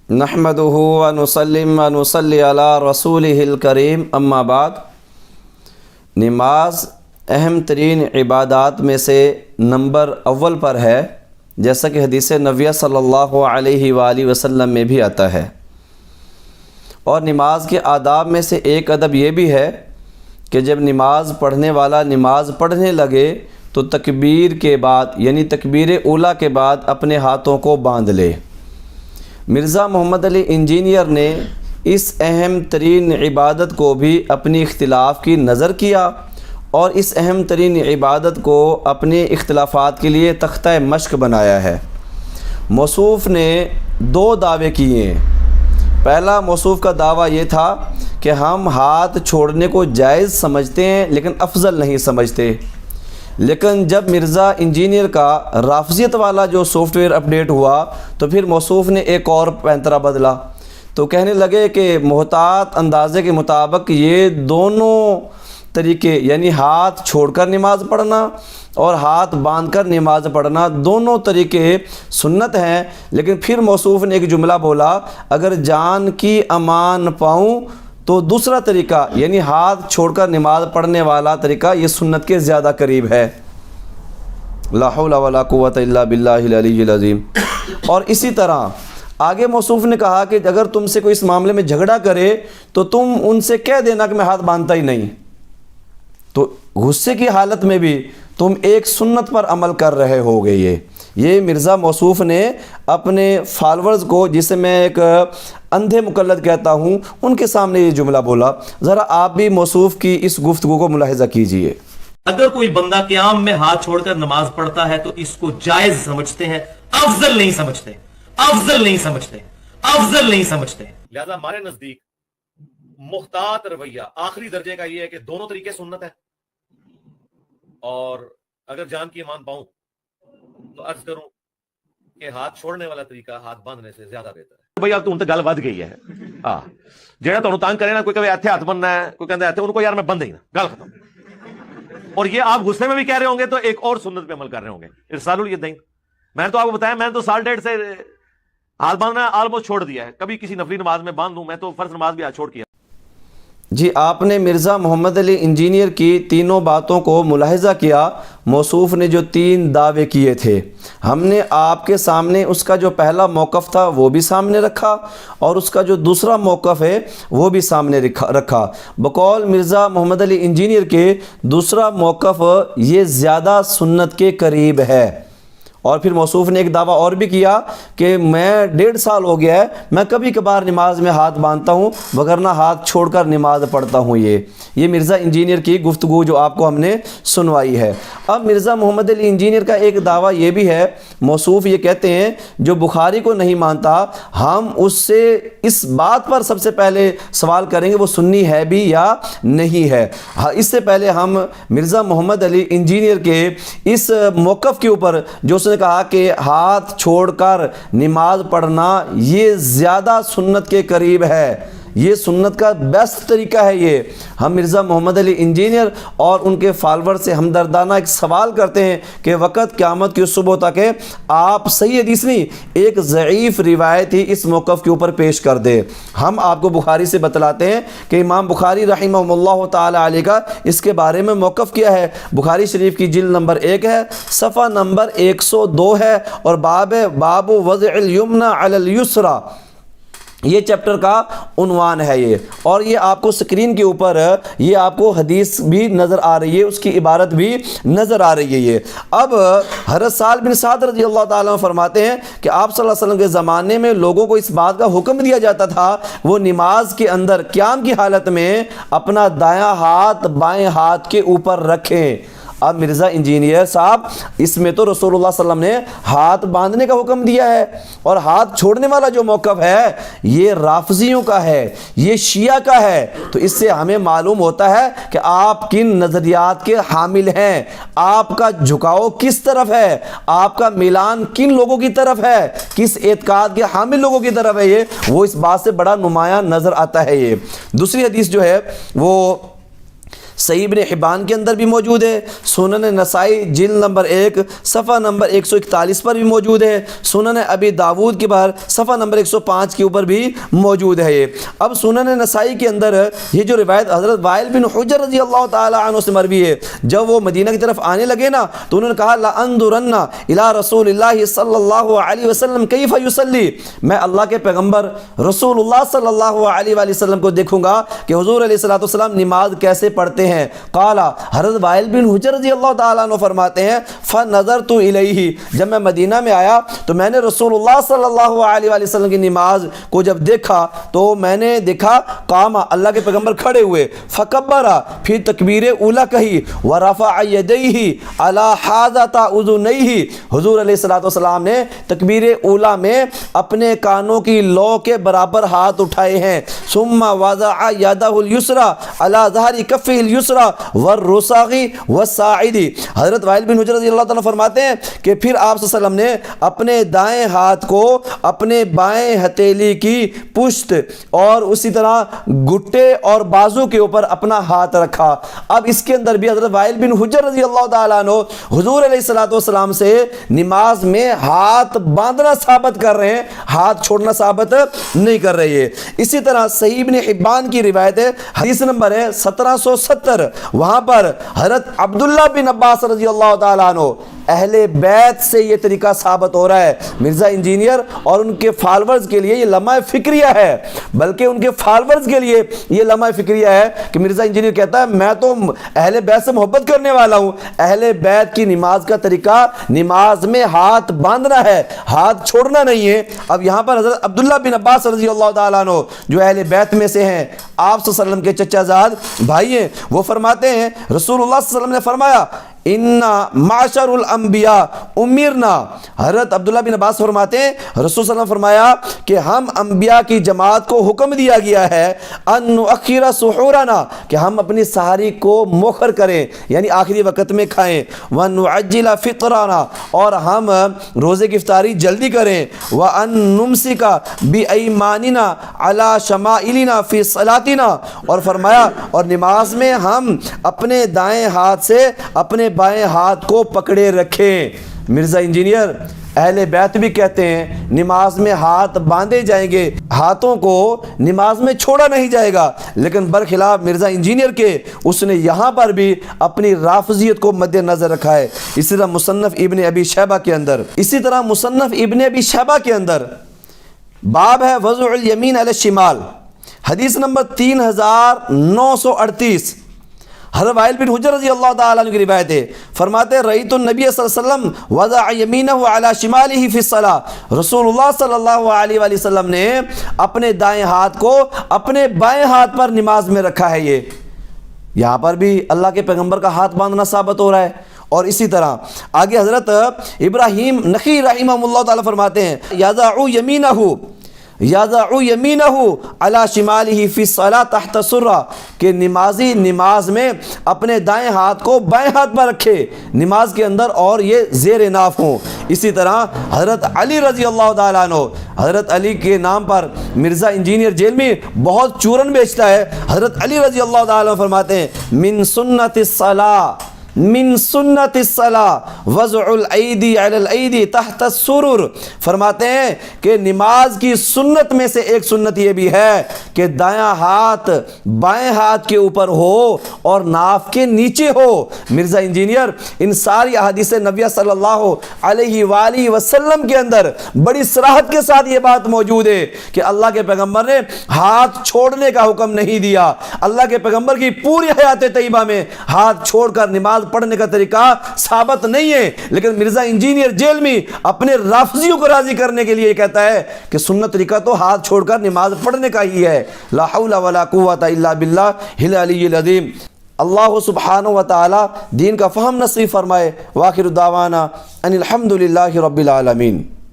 نحمدہ و نسلم و نصلی علی رسولہ الکریم اما بعد۔ نماز اہم ترین عبادات میں سے نمبر اول پر ہے، جیسا کہ حدیث نبویہ صلی اللہ علیہ وآلہ وسلم میں بھی آتا ہے۔ اور نماز کے آداب میں سے ایک ادب یہ بھی ہے کہ جب نماز پڑھنے والا نماز پڑھنے لگے تو تکبیر کے بعد یعنی تکبیر اولیٰ کے بعد اپنے ہاتھوں کو باندھ لے۔ مرزا محمد علی انجینئر نے اس اہم ترین عبادت کو بھی اپنی اختلاف کی نظر کیا اور اس اہم ترین عبادت کو اپنے اختلافات کے لیے تختہ مشق بنایا ہے۔ موصوف نے دو دعوے کیے ہیں۔ پہلا موصوف کا دعویٰ یہ تھا کہ ہم ہاتھ چھوڑنے کو جائز سمجھتے ہیں لیکن افضل نہیں سمجھتے، لیکن جب مرزا انجینئر کا رافضیت والا جو سافٹ ویئر اپڈیٹ ہوا تو پھر موصوف نے ایک اور پینترا بدلا، تو کہنے لگے کہ محتاط اندازے کے مطابق یہ دونوں طریقے یعنی ہاتھ چھوڑ کر نماز پڑھنا اور ہاتھ باندھ کر نماز پڑھنا دونوں طریقے سنت ہیں، لیکن پھر موصوف نے ایک جملہ بولا، اگر جان کی امان پاؤں تو دوسرا طریقہ یعنی ہاتھ چھوڑ کر نماز پڑھنے والا طریقہ یہ سنت کے زیادہ قریب ہے۔ لا حول ولا قوت الا باللہ العلی العظیم۔ اور اسی طرح آگے موصوف نے کہا کہ اگر تم سے کوئی اس معاملے میں جھگڑا کرے تو تم ان سے کہہ دینا کہ میں ہاتھ باندھتا ہی نہیں، تو غصے کی حالت میں بھی تم ایک سنت پر عمل کر رہے ہوگے۔ یہ مرزا موصوف نے اپنے فالورز کو، جسے میں ایک اندھے مقلد کہتا ہوں، ان کے سامنے یہ جملہ بولا۔ ذرا آپ بھی موصوف کی اس گفتگو کو ملاحظہ کیجئے۔ اگر کوئی بندہ قیام میں ہاتھ چھوڑ کر نماز پڑھتا ہے تو اس کو جائز سمجھتے ہیں، افضل نہیں سمجھتے، افضل نہیں سمجھتے، افضل نہیں سمجھتے۔ لہذا ہمارے نزدیک محتاط رویہ آخری درجے کا یہ ہے کہ دونوں طریقے سنت ہے، اور اگر جان کی امان پاؤں تو عرض کروں کہ ہاتھ چھوڑنے والا طریقہ ہاتھ باندھنے سے زیادہ بہتر ہے۔ بھئی اب تو ان تے گل ود گئی ہے ہاں جہاں تانوں تنگ کرے نا، کوئی کہے ایتھے ہاتھ بننا ہے، کوئی کہندا ایتھے، ان کو یار میں بندھ ہی نا، گل ختم۔ اور یہ آپ غصے میں بھی کہہ رہے ہوں گے تو ایک اور سنت پہ عمل کر رہے ہوں گے، ارسال الیدین۔ میں نے تو آپ کو بتایا، میں نے تو سال ڈیڑھ سے ہاتھ باندھنا آلموسٹ چھوڑ دیا ہے، کبھی کسی نفلی نماز میں باندھ دوں، میں تو فرض نماز بھی آج چھوڑ کیا۔ جی، آپ نے مرزا محمد علی انجینئر کی تینوں باتوں کو ملاحظہ کیا۔ موصوف نے جو تین دعوے کیے تھے، ہم نے آپ کے سامنے اس کا جو پہلا موقف تھا وہ بھی سامنے رکھا اور اس کا جو دوسرا موقف ہے وہ بھی سامنے رکھا۔ بقول مرزا محمد علی انجینئر کے دوسرا موقف یہ زیادہ سنت کے قریب ہے۔ اور پھر موصوف نے ایک دعویٰ اور بھی کیا کہ میں 1.5 سال ہو گیا ہے، میں کبھی کبھار نماز میں ہاتھ باندھتا ہوں، وگرنہ ہاتھ چھوڑ کر نماز پڑھتا ہوں۔ یہ مرزا انجینئر کی گفتگو جو آپ کو ہم نے سنوائی ہے۔ اب مرزا محمد علی انجینئر کا ایک دعویٰ یہ بھی ہے، موصوف یہ کہتے ہیں جو بخاری کو نہیں مانتا ہم اس سے اس بات پر سب سے پہلے سوال کریں گے وہ سنی ہے بھی یا نہیں ہے۔ اس سے پہلے ہم مرزا محمد علی انجینئر کے اس موقف کے اوپر جو اس نے کہا کہ ہاتھ چھوڑ کر نماز پڑھنا یہ زیادہ سنت کے قریب ہے، یہ سنت کا بیسٹ طریقہ ہے، یہ ہم مرزا محمد علی انجینئر اور ان کے فالور سے ہمدردانہ ایک سوال کرتے ہیں کہ وقت قیامت کی صبح تک ہے، آپ صحیح حدیث نہیں ایک ضعیف روایت ہی اس موقف کے اوپر پیش کر دے۔ ہم آپ کو بخاری سے بتلاتے ہیں کہ امام بخاری رحمہ اللہ تعالی علیہ کا اس کے بارے میں موقف کیا ہے۔ بخاری شریف کی جلد نمبر 1 ہے، صفحہ نمبر 102 ہے، اور باب وضع الیمنی علی الیسری، یہ چیپٹر کا عنوان ہے یہ۔ اور یہ آپ کو سکرین کے اوپر یہ آپ کو حدیث بھی نظر آ رہی ہے، اس کی عبارت بھی نظر آ رہی ہے یہ۔ اب حضرت سہل بن سعد رضی اللہ تعالیٰ عنہ فرماتے ہیں کہ آپ صلی اللہ علیہ وسلم کے زمانے میں لوگوں کو اس بات کا حکم دیا جاتا تھا وہ نماز کے اندر قیام کی حالت میں اپنا دایاں ہاتھ بائیں ہاتھ کے اوپر رکھیں۔ اب مرزا انجینئر صاحب اس میں تو رسول اللہ صلی اللہ علیہ وسلم نے ہاتھ باندھنے کا حکم دیا ہے، اور ہاتھ چھوڑنے والا جو موقف ہے یہ رافضیوں کا ہے، یہ شیعہ کا ہے۔ تو اس سے ہمیں معلوم ہوتا ہے کہ آپ کن نظریات کے حامل ہیں، آپ کا جھکاؤ کس طرف ہے، آپ کا میلان کن لوگوں کی طرف ہے، کس اعتقاد کے حامل لوگوں کی طرف ہے، یہ وہ اس بات سے بڑا نمایاں نظر آتا ہے۔ یہ دوسری حدیث جو ہے وہ صحیح ابن حبان کے اندر بھی موجود ہے، سنن نسائی جلد نمبر 1 صفحہ نمبر 141 پر بھی موجود ہے، سنن ابی داود کے بعد صفحہ نمبر 105 کے اوپر بھی موجود ہے یہ۔ اب سنن نسائی کے اندر یہ جو روایت حضرت وائل بن حجر رضی اللہ تعالی عنہ سے مروی ہے، جب وہ مدینہ کی طرف آنے لگے نا تو انہوں نے کہا لَأَنظُرَنَّ إِلَىٰ رَسُولِ اللَّهِ صلی اللہ علیہ وسلم کیف یصلی، میں اللہ کے پیغمبر رسول اللہ صلی اللہ علیہ وآلہ وسلم کو دیکھوں گا کہ حضور علیہ الصلوۃ والسلام نماز کیسے پڑھتے ہیں۔ قال حضرت وائل بن حجر رضی اللہ تعالیٰ عنہ فرماتے ہیں فنظرت الیہ، جب میں مدینہ میں آیا تو میں نے رسول اللہ صلی اللہ علیہ وآلہ وسلم کی نماز کو جب دیکھا تو میں نے دیکھا قام، اللہ کے پیغمبر کھڑے ہوئے، فکبر، پھر تکبیر اولا کہی، ورفع یدیہ علی حاذۃ اذنیہ، حضور علیہ الصلوۃ والسلام نے تکبیر اولا میں اپنے کانوں کی لو کے برابر ہاتھ اٹھائے ہیں، ثم وضع یدہ الیسری علی ظہر کفہ الیسری والرسغ والساعد، حضرت وائل بن حجر رضی اللہ تعالیٰ فرماتے ہیں کہ پھر آپ صلی اللہ علیہ وسلم نے اپنے دائیں ہاتھ کو اپنے بائیں ہتھیلی کی پشت اور اسی طرح گھٹے اور بازو کے اوپر اپنا ہاتھ رکھا۔ اب اس کے اندر بھی حضرت وائل بن حجر رضی اللہ تعالیٰ عنہ حضور علیہ الصلوۃ والسلام سے نماز میں ہاتھ باندھنا ثابت کر رہے ہیں، ہاتھ چھوڑنا ثابت نہیں کر رہے ہیں۔ اسی طرح صحیح ابن حبان کی روایت ہے، حدیث نمبر ہے 1770، وہاں پر حضرت عبداللہ بن عباس رضی اللہ تعالیٰ عنہ، اہل بیت سے یہ طریقہ ثابت ہو رہا ہے۔ مرزا انجینئر اور ان کے فالورز کے لیے یہ لمحہ فکریہ ہے، بلکہ ان کے فالورز کے لیے یہ لمحہ فکریہ ہے کہ مرزا انجینئر کہتا ہے میں تو اہل بیت سے محبت کرنے والا ہوں، اہل بیت کی نماز کا طریقہ نماز میں ہاتھ باندھنا ہے، ہاتھ چھوڑنا نہیں ہے۔ اب یہاں پر حضرت عبداللہ بن عباس رضی اللہ تعالیٰ عنہ جو اہل بیت میں سے ہیں، آپ صلی اللہ علیہ وسلم کے چچا زاد بھائی ہیں، وہ فرماتے ہیں رسول اللہ صلی اللہ علیہ وسلم نے فرمایا اِنَّا مَعْشَرُ الْأَنْبِيَاءِ اُمِرْنَا، حضرت عبداللہ بن عباس فرماتے ہیں رسول صلی اللہ علیہ وسلم فرمایا کہ ہم انبیاء کی جماعت کو حکم دیا گیا ہے اَن نُؤَخِّرَ سُحُورَنَا، کہ ہم اپنی سحری کو مؤخر کریں یعنی آخری وقت میں کھائیں، وَنُعَجِّلَ فِطْرَنَا، اور ہم روزے کی افطاری جلدی کریں، وَأَن نُمْسِكَ بِأَيْمَانِنَا عَلَى شَمَائِلِنَا فِي صَلَاتِنَا، اور فرمایا اور نماز میں ہم اپنے دائیں ہاتھ سے اپنے بائیں ہاتھ کو پکڑے رکھیں۔ مرزا انجینئر اہل بیت بھی کہتے ہیں نماز میں ہاتھ باندھے جائیں گے، ہاتھوں کو نماز میں چھوڑا نہیں جائے گا، لیکن برخلاف مرزا انجینئر کے اس نے یہاں پر بھی اپنی رافضیت کو مد نظر رکھا ہے۔ اسی طرح مصنف ابن ابی شیبہ کے اندر باب ہے وضع الیمین علی الشمال، حدیث نمبر 3938، حضرت وائل بن حجر رضی اللہ تعالیٰ عنہ کی روایت ہے، فرماتے رأیت النبی صلی اللہ علیہ وسلم وضع یمینہ علی شمالہ فی الصلاۃ، رسول اللہ صلی اللہ علیہ وآلہ وسلم نے اپنے دائیں ہاتھ کو اپنے بائیں ہاتھ پر نماز میں رکھا ہے۔ یہ یہاں پر بھی اللہ کے پیغمبر کا ہاتھ باندھنا ثابت ہو رہا ہے۔ اور اسی طرح آگے حضرت ابراہیم نخعی رحمہ اللہ تعالیٰ فرماتے ہیں یضع یمینہ علی شمالہ فی الصلاۃ تحت السرہ، کہ نمازی نماز میں اپنے دائیں ہاتھ کو بائیں ہاتھ پر رکھے نماز کے اندر اور یہ زیر ناف ہوں۔ اسی طرح حضرت علی رضی اللہ تعالیٰ عنہ، حضرت علی کے نام پر مرزا انجینئر جیل میں بہت چورن بیچتا ہے، حضرت علی رضی اللہ تعالیٰ عنہ فرماتے ہیں من سنت الصلاۃ من سنت الصلاۃ وضع الایدی علی الایدی تحت السرر، فرماتے ہیں کہ نماز کی سنت میں سے ایک سنت یہ بھی ہے کہ دایاں ہاتھ بائیں ہاتھ کے اوپر ہو اور ناف کے نیچے ہو۔ مرزا انجینئر ان ساری احادیث نبویہ صلی اللہ علیہ وآلہ وسلم کے اندر بڑی صراحت کے ساتھ یہ بات موجود ہے کہ اللہ کے پیغمبر نے ہاتھ چھوڑنے کا حکم نہیں دیا۔ اللہ کے پیغمبر کی پوری حیات طیبہ میں ہاتھ چھوڑ کر نماز پڑھنے کا طریقہ ثابت نہیں ہے، لیکن مرزا انجینئر جیل میں اپنے رافضیوں کو راضی کرنے کے لیے کہتا ہے کہ سنت طریقہ تو ہاتھ چھوڑ کر نماز پڑھنے کا ہی ہے۔ لا حول ولا قوت الا باللہ العلی العظیم۔ اللہ سبحانہ و تعالی دین کا فہم نصیب فرمائے۔ وآخر دعوانا ان الحمد للہ رب العالمین۔